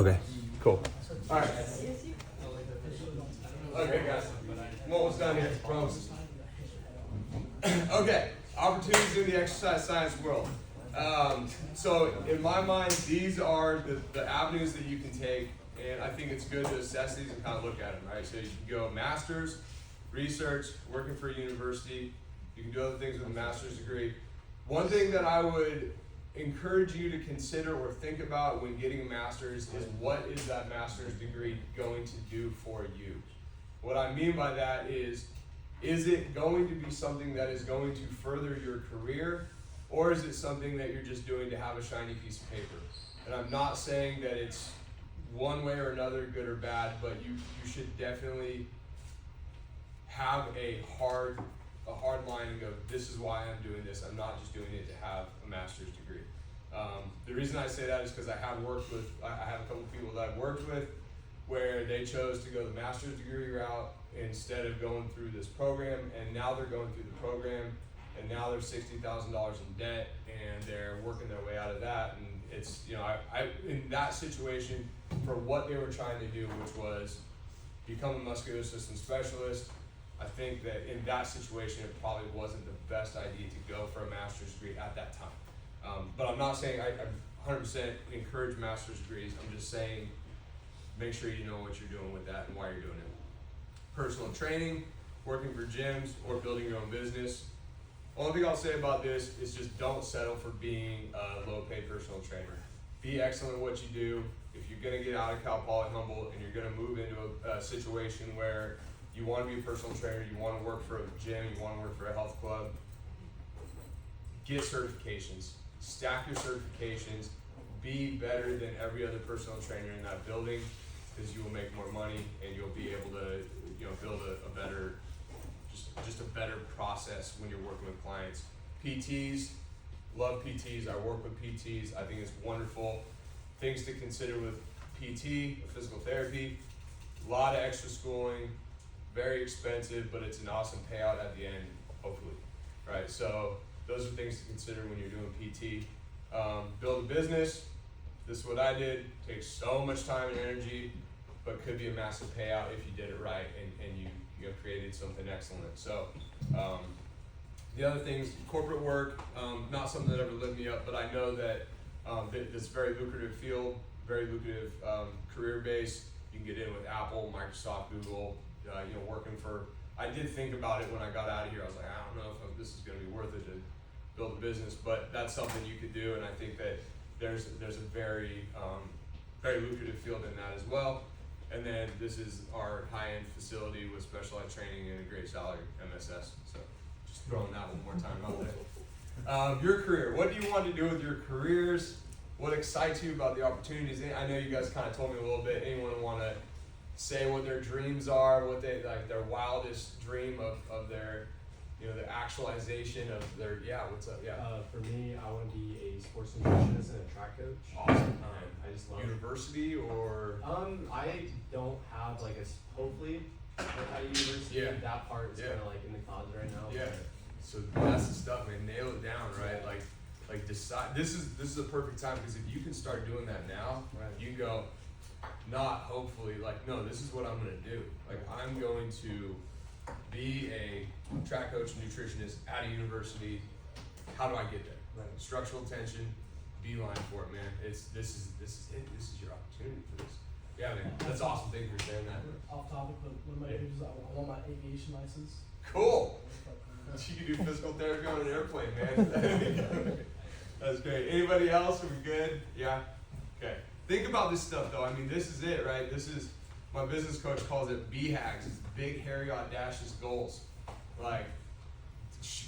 Okay, cool. All right. Okay, guys. I'm almost done here. Promise. Okay. Opportunities in the exercise science world. So in my mind, these are the avenues that you can take, and I think it's good to assess these and kind of look at them, right? So you can go master's, research, working for a university. You can do other things with a master's degree. One thing that I would encourage you to consider or think about when getting a master's is, what is that master's degree going to do for you? What I mean by that is it going to be something that is going to further your career, or is it something that you're just doing to have a shiny piece of paper? And I'm not saying that it's one way or another, good or bad, but you should definitely have a hard line and go, this is why I'm doing this. I'm not just doing it to have a master's degree. The reason I say that is because I have a couple people that I've worked with where they chose to go the master's degree route instead of going through this program, and now they're going through the program, and now they're $60,000 in debt, and they're working their way out of that. And it's, I in that situation, for what they were trying to do, which was become a muscular system specialist, I think that in that situation, it probably wasn't the best idea to go for a master's degree at that time. But I'm not saying I 100% encourage master's degrees. I'm just saying, make sure you know what you're doing with that and why you're doing it. Personal training, working for gyms, or building your own business. Only thing I'll say about this is just don't settle for being a low-paid personal trainer. Be excellent at what you do. If you're gonna get out of Cal Poly Humboldt and you're gonna move into a situation where you want to be a personal trainer, you want to work for a gym, you want to work for a health club, get certifications, stack your certifications, be better than every other personal trainer in that building, because you will make more money and you'll be able to build a better, just a better process when you're working with clients. PTs, love PTs. I work with PTs. I think it's wonderful. Things to consider with PT, physical therapy, a lot of extra schooling, very expensive, but it's an awesome payout at the end, hopefully, right? So those are things to consider when you're doing PT. Build a business. This is what I did. Takes so much time and energy, but could be a massive payout if you did it right and you created something excellent. So the other things, corporate work, not something that ever lit me up, but I know that it's a very lucrative field, very lucrative career base. You can get in with Apple, Microsoft, Google. Working for, I did think about it when I got out of here. I was like, I don't know if this is going to be worth it to build a business, but that's something you could do, and I think that there's a very lucrative field in that as well. And then this is our high-end facility with specialized training and a great salary, MSS. So just throwing that one more time out there. Your career. What do you want to do with your careers? What excites you about the opportunities? I know you guys kind of told me a little bit. Anyone want to say what their dreams are, what they like, their wildest dream of their, the actualization of their, what's up, For me, I want to be a sports nutritionist and a track coach. Awesome. I just love university or? I don't have hopefully at a university. Yeah. That part is kind of in the closet right now. Yeah. So that's the stuff, man. Nail it down, right? Like decide. This is a perfect time, because if you can start doing that now, right, you can go. Not hopefully, no, this is what I'm going to do. I'm going to be a track coach, nutritionist at a university. How do I get there? Right. Structural tension, beeline for it, man. This is it. This is your opportunity for this. Yeah, man. That's awesome. Thank you for saying that. Off topic, but one of my dreams is I want my aviation license. Cool. You can do physical therapy on an airplane, man. That's great. Anybody else? Are we good? Yeah? Okay. Think about this stuff, though. I mean, this is it, right? This is, my business coach calls it BHAGs. It's big, hairy, audacious goals.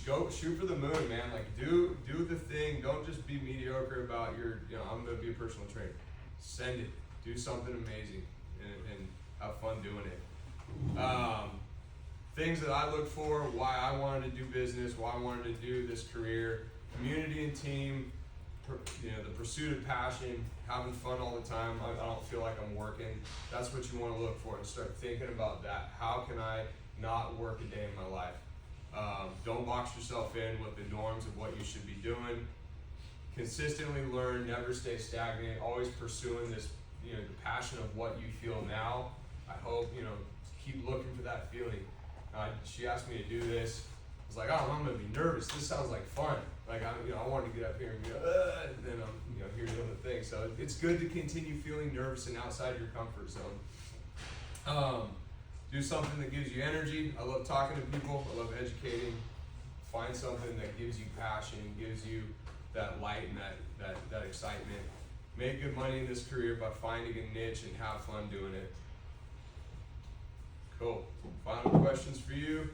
Go shoot for the moon, man. Do the thing. Don't just be mediocre about your, I'm going to be a personal trainer. Send it. Do something amazing and have fun doing it. Things that I look for, why I wanted to do business, why I wanted to do this career, community and team, the pursuit of passion, having fun all the time. I don't feel like I'm working. That's what you want to look for, and start thinking about that. How can I not work a day in my life? Don't box yourself in with the norms of what you should be doing. Consistently learn, never stay stagnant, always pursuing this you know, the passion of what you feel now, I hope, you know, keep looking for that feeling. She asked me to do this. I was like, oh, I'm gonna be nervous. This sounds like fun. Like I wanted to get up here and go, and then I'm, you know, here doing the thing. So it's good to continue feeling nervous and outside your comfort zone. Do something that gives you energy. I love talking to people. I love educating. Find something that gives you passion, gives you that light and that excitement. Make good money in this career by finding a niche and have fun doing it. Cool. Final questions for you.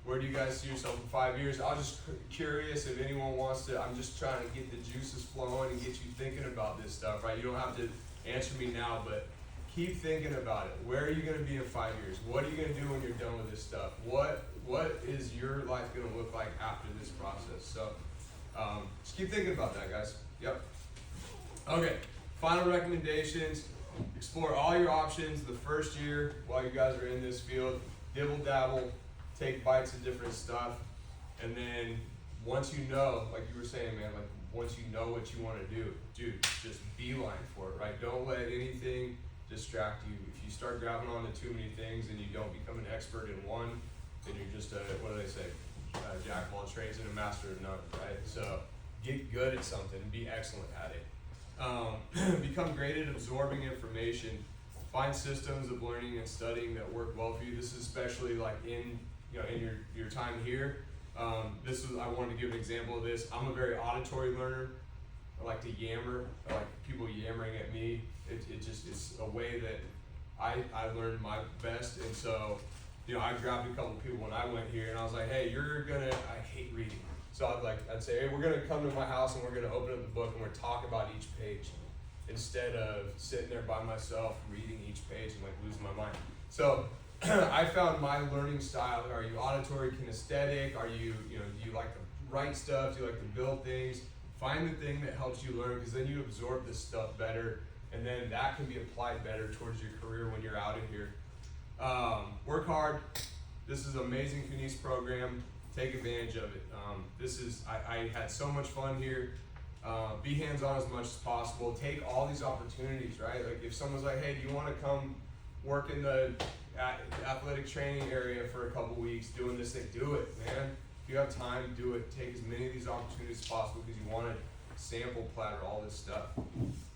Where do you guys see yourself in 5 years? I'm just curious if anyone wants to. I'm just trying to get the juices flowing and get you thinking about this stuff, right? You don't have to answer me now, but keep thinking about it. Where are you going to be in 5 years? What are you going to do when you're done with this stuff? What is your life going to look like after this process? So just keep thinking about that, guys. Yep. Okay. Final recommendations. Explore all your options the first year while you guys are in this field. Dibble dabble. Take bites of different stuff, and then once you know, like you were saying, man, like once you know what you want to do, dude, just beeline for it, right? Don't let anything distract you. If you start grabbing onto too many things and you don't become an expert in one, then you're just what do they say? Jack of all trades and a master of none, right? So get good at something, be excellent at it. Become great at absorbing information. Find systems of learning and studying that work well for you. This is especially like in your time here. I wanted to give an example of this. I'm a very auditory learner. I like to yammer. I like people yammering at me. It's a way that I learned my best. And so, you know, I grabbed a couple people when I went here and I was like, hey, I hate reading. So I'd say, hey, we're gonna come to my house and we're gonna open up the book and we're talking about each page instead of sitting there by myself reading each page and like losing my mind. So I found my learning style. Are you auditory, kinesthetic? Do you like to write stuff? Do you like to build things? Find the thing that helps you learn, because then you absorb this stuff better, and then that can be applied better towards your career when you're out of here. Work hard. This is an amazing Kines program. Take advantage of it. I had so much fun here. Be hands-on as much as possible. Take all these opportunities, right? Like if someone's like, hey, do you want to come work in the athletic training area for a couple weeks doing this thing, do it, man. If you have time, do it. Take as many of these opportunities as possible because you want to sample platter all this stuff.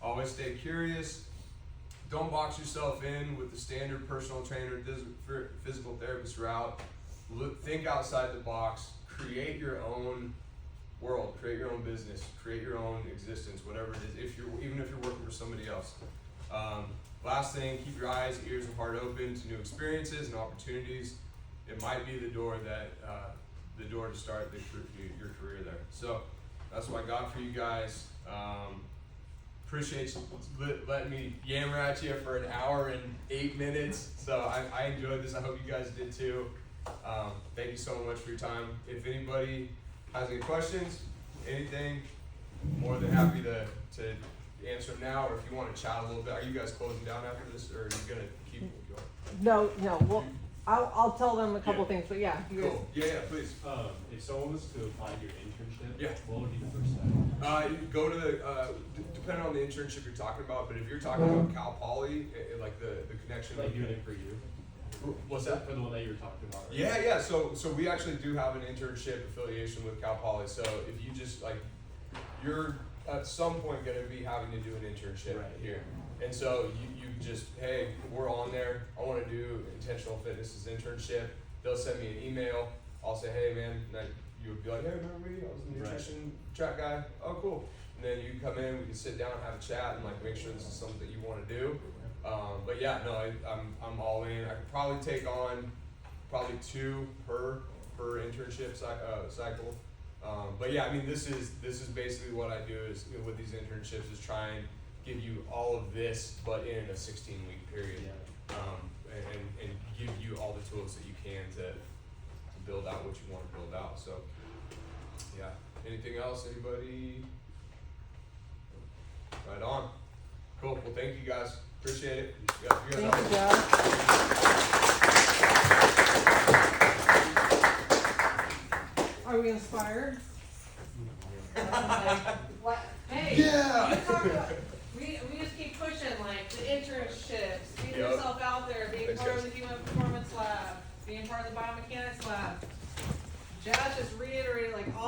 Always stay curious. Don't box yourself in with the standard personal trainer, physical therapist route. Think outside the box. Create your own world. Create your own business. Create your own existence, whatever it is, even if you're working for somebody else. Last thing, keep your eyes, ears, and heart open to new experiences and opportunities. It might be the door to start your career there. So that's what I got for you guys. Appreciate you letting me yammer at you for an hour and 8 minutes. So I enjoyed this. I hope you guys did too. Thank you so much for your time. If anybody has any questions, anything, more than happy to answer them now, or if you want to chat a little bit. Are you guys closing down after this, or are you gonna keep going? No. Well, I'll tell them a couple things, but yeah. You guys. Cool. Yeah, please. If someone was to apply to your internship, Yeah. what would be the first step? You go to depending on the internship you're talking about, but if you're talking about Cal Poly, like the connection. Like doing it for you? What's that? For the one that you were talking about. Right? Yeah. So we actually do have an internship affiliation with Cal Poly. So if you just you're at some point going to be having to do an internship here. And so you just, hey, we're on there. I want to do intentional fitness as internship. They'll send me an email. I'll say, hey, man, and you would be like, hey, remember me? I was a nutrition track guy. Oh, cool. And then you come in, we can sit down, have a chat, and make sure this is something that you want to do. But yeah, no, I'm all in. I could probably take on 2 per internship cycle. But yeah, I mean, this is basically what I do is with these internships is try and give you all of this, but in a 16-week period, and give you all the tools that you can to build out what you want to build out. So yeah, anything else? Anybody? Right on. Cool. Well, thank you guys. Appreciate it. Yeah, you guys Thank you, Joe. Are we inspired? What? Hey, Yeah. you talk about, we just keep pushing, like, the internships, getting Yep. yourself out there, being Thanks, part of guys. the human performance lab, being part of the biomechanics lab. Jazz just reiterated